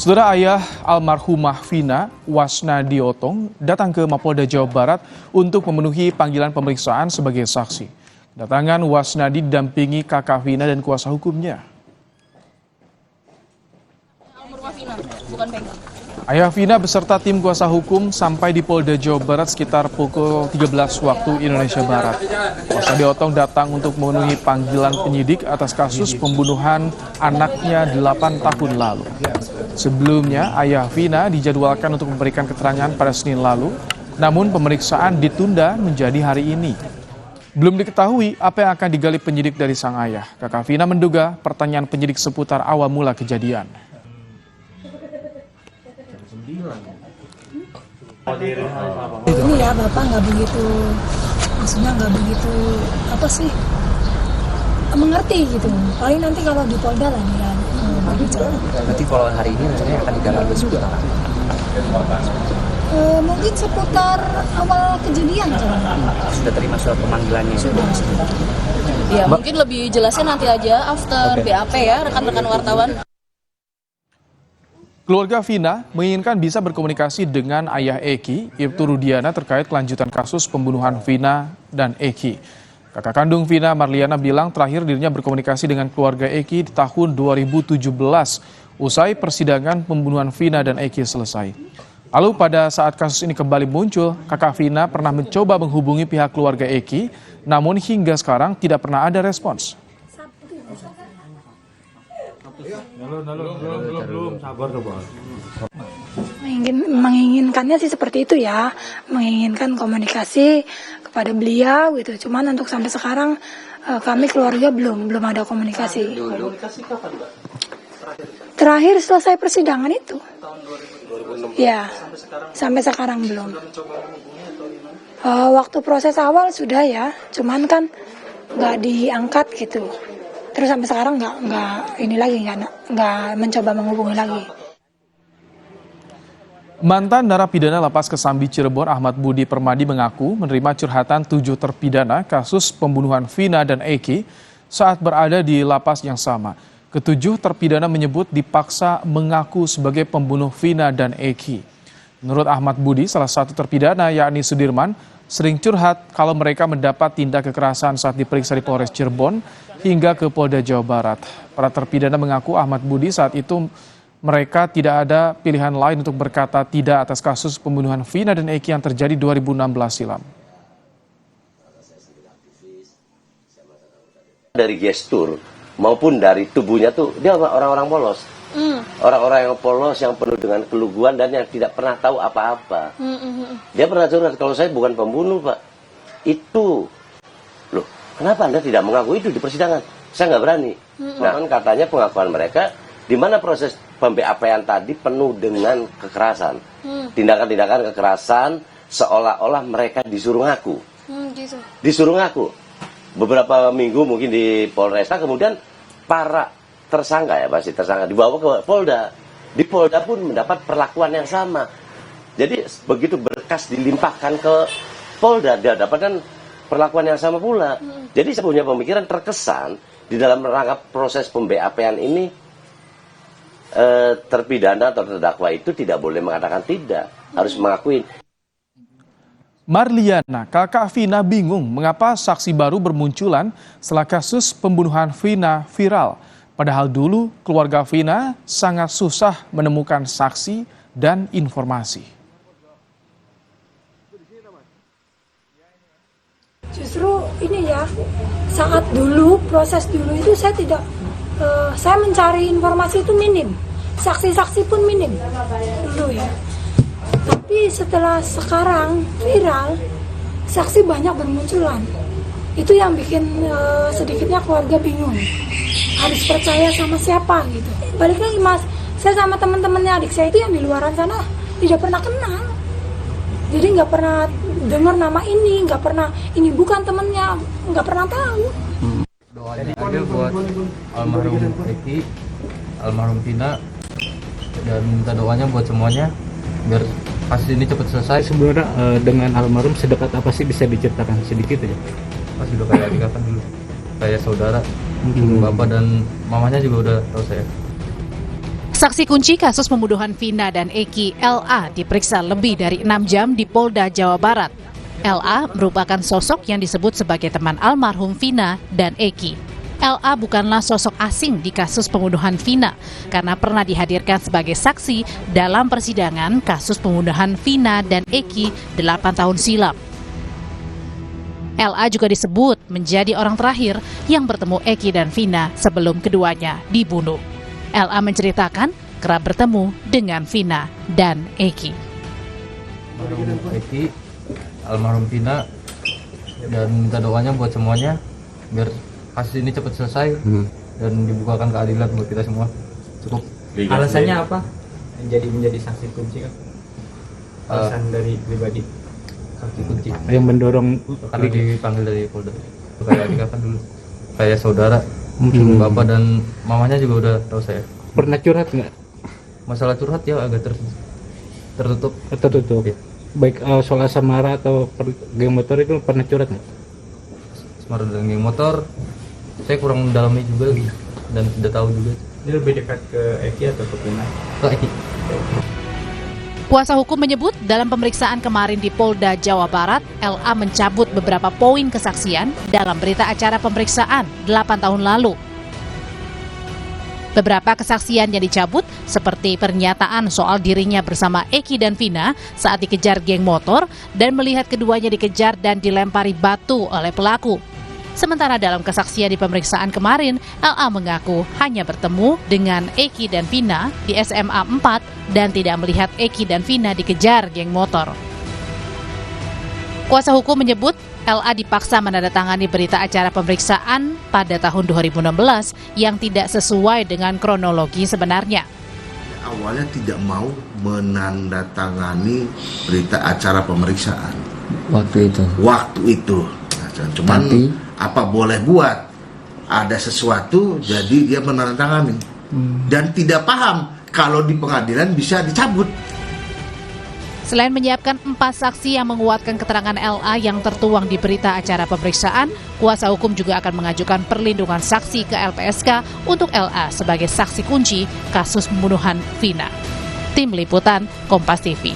Saudara ayah almarhumah Vina, Wasnadi Otong, datang ke Mapolda Jawa Barat untuk memenuhi panggilan pemeriksaan sebagai saksi. Kedatangan Wasnadi didampingi kakak Vina dan kuasa hukumnya. Ayah Vina beserta tim kuasa hukum sampai di Polda Jawa Barat sekitar pukul 13 waktu Indonesia Barat. Wasnadi Otong datang untuk memenuhi panggilan penyidik atas kasus pembunuhan anaknya 8 tahun lalu. Sebelumnya, ayah Vina dijadwalkan untuk memberikan keterangan pada Senin lalu, namun pemeriksaan ditunda menjadi hari ini. Belum diketahui apa yang akan digali penyidik dari sang ayah. Kakak Vina menduga pertanyaan penyidik seputar awal mula kejadian. Ini ya Bapak nggak begitu, maksudnya nggak begitu mengerti gitu. Paling nanti kalau di Polda lah dia. Berarti kalau hari ini rencananya akan digali besok juga. Mungkin seputar awal kejadian kan. Sudah terima surat pemanggilannya. Sudah. Ya mungkin lebih jelasnya nanti aja after BAP ya rekan-rekan wartawan. Keluarga Vina menginginkan bisa berkomunikasi dengan ayah Eki, Ibtu Rudiana, terkait kelanjutan kasus pembunuhan Vina dan Eki. Kakak kandung Vina, Marliana, bilang terakhir dirinya berkomunikasi dengan keluarga Eki di tahun 2017, usai persidangan pembunuhan Vina dan Eki selesai. Lalu pada saat kasus ini kembali muncul, kakak Vina pernah mencoba menghubungi pihak keluarga Eki, namun hingga sekarang tidak pernah ada respons. Belum, sabar tuh Bang. Menginginkannya sih seperti itu ya, menginginkan komunikasi kepada beliau gitu. Cuman untuk sampai sekarang kami keluarga belum ada komunikasi. Komunikasi kapan, Mbak? Terakhir selesai persidangan itu. Tahun 2016. Ya, sampai sekarang belum. Waktu proses awal sudah ya, cuman kan nggak diangkat gitu. Terus sampai sekarang nggak mencoba menghubungi lagi. Mantan narapidana Lapas Kesambi Cirebon Ahmad Budi Permadi mengaku menerima curhatan 7 terpidana kasus pembunuhan Vina dan Eki saat berada di lapas yang sama. Ketujuh terpidana menyebut dipaksa mengaku sebagai pembunuh Vina dan Eki. Menurut Ahmad Budi, salah satu terpidana yakni Sudirman sering curhat kalau mereka mendapat tindak kekerasan saat diperiksa di Polres Cirebon hingga ke Polda Jawa Barat. Para terpidana mengaku Ahmad Budi saat itu mereka tidak ada pilihan lain untuk berkata tidak atas kasus pembunuhan Vina dan Eki yang terjadi 2016 silam. Dari gestur maupun dari tubuhnya tuh dia orang-orang polos. Orang-orang yang polos, yang penuh dengan keluguan dan yang tidak pernah tahu apa-apa. Dia pernah curhat, kalau saya bukan pembunuh Pak. Itu, loh kenapa Anda tidak mengaku itu di persidangan? Saya nggak berani. Nah kan katanya pengakuan mereka, di mana proses pem-BAP-an tadi penuh dengan kekerasan. Tindakan-tindakan kekerasan seolah-olah mereka disuruh ngaku. Gitu. Disuruh ngaku. Beberapa minggu mungkin di Polresta, kemudian para tersangka ya pasti tersangka dibawa ke Polda. Di Polda pun mendapat perlakuan yang sama. Jadi begitu berkas dilimpahkan ke Polda, dia dapatkan perlakuan yang sama pula. Jadi saya punya pemikiran terkesan di dalam rangka proses pem-BAP-an ini terpidana atau terdakwa itu tidak boleh mengatakan tidak, harus mengakui. Marliana, kakak Vina bingung mengapa saksi baru bermunculan setelah kasus pembunuhan Vina viral. Padahal dulu keluarga Vina sangat susah menemukan saksi dan informasi. Justru ini ya, saat dulu, proses dulu itu saya mencari informasi itu minim. Saksi-saksi pun minim dulu ya. Tapi setelah sekarang viral, saksi banyak bermunculan. Itu yang bikin sedikitnya keluarga bingung. Harus percaya sama siapa gitu. Balik lagi Mas, saya sama teman-temannya adik saya itu yang di luaran sana tidak pernah kenal. Jadi nggak pernah dengar nama ini, nggak pernah ini bukan temennya, nggak pernah tahu. Doanya aja buat almarhum Eki, almarhum Vina, dan minta doanya buat semuanya biar kasus ini cepat selesai. Sebenarnya dengan almarhum sedekat apa sih, bisa diceritakan sedikit aja? Pas udah kayak adik kan dulu, kayak saudara. Bapak dan mamanya juga udah tahu saya. Saksi kunci kasus pembunuhan Vina dan Eki, LA, diperiksa lebih dari 6 jam di Polda Jawa Barat. LA merupakan sosok yang disebut sebagai teman almarhum Vina dan Eki. LA bukanlah sosok asing di kasus pembunuhan Vina karena pernah dihadirkan sebagai saksi dalam persidangan kasus pembunuhan Vina dan Eki 8 tahun silam. LA juga disebut menjadi orang terakhir yang bertemu Eki dan Vina sebelum keduanya dibunuh. LA menceritakan kerap bertemu dengan Vina dan Eki. Almarhum Eki, almarhum Vina, dan minta doanya buat semuanya biar kasus ini cepat selesai dan dibukakan keadilan buat kita semua. Cukup. Alasannya apa? Menjadi saksi kunci kan? Alasan dari pribadi Saksi kunci. yang mendorong Karena dipanggil dari Polda. Kayak Dika kan dulu kayak saudara. Bapak dan mamanya juga udah tahu saya. pernah curhat nggak? Masalah curhat ya agak tertutup. Tertutup. Ya. Baik soal asmara atau geng motor itu pernah curhat nggak? Asmara dan geng motor saya kurang mendalami juga dan tidak tahu juga. Dia lebih dekat ke Eki atau ke Vina? Ke Eki. Kuasa hukum menyebut dalam pemeriksaan kemarin di Polda Jawa Barat, LA mencabut beberapa poin kesaksian dalam berita acara pemeriksaan 8 tahun lalu. Beberapa kesaksian yang dicabut seperti pernyataan soal dirinya bersama Eki dan Vina saat dikejar geng motor dan melihat keduanya dikejar dan dilempari batu oleh pelaku. Sementara dalam kesaksian di pemeriksaan kemarin, LA mengaku hanya bertemu dengan Eki dan Vina di SMA 4 dan tidak melihat Eki dan Vina dikejar geng motor. Kuasa hukum menyebut LA dipaksa menandatangani berita acara pemeriksaan pada tahun 2016 yang tidak sesuai dengan kronologi sebenarnya. Awalnya tidak mau menandatangani berita acara pemeriksaan Waktu itu. Nah, cuman apa boleh buat, ada sesuatu jadi dia menandatangani dan tidak paham kalau di pengadilan bisa dicabut. Selain menyiapkan 4 saksi yang menguatkan keterangan LA yang tertuang di berita acara pemeriksaan, kuasa hukum juga akan mengajukan perlindungan saksi ke LPSK untuk LA sebagai saksi kunci kasus pembunuhan Vina. Tim Liputan, Kompas TV.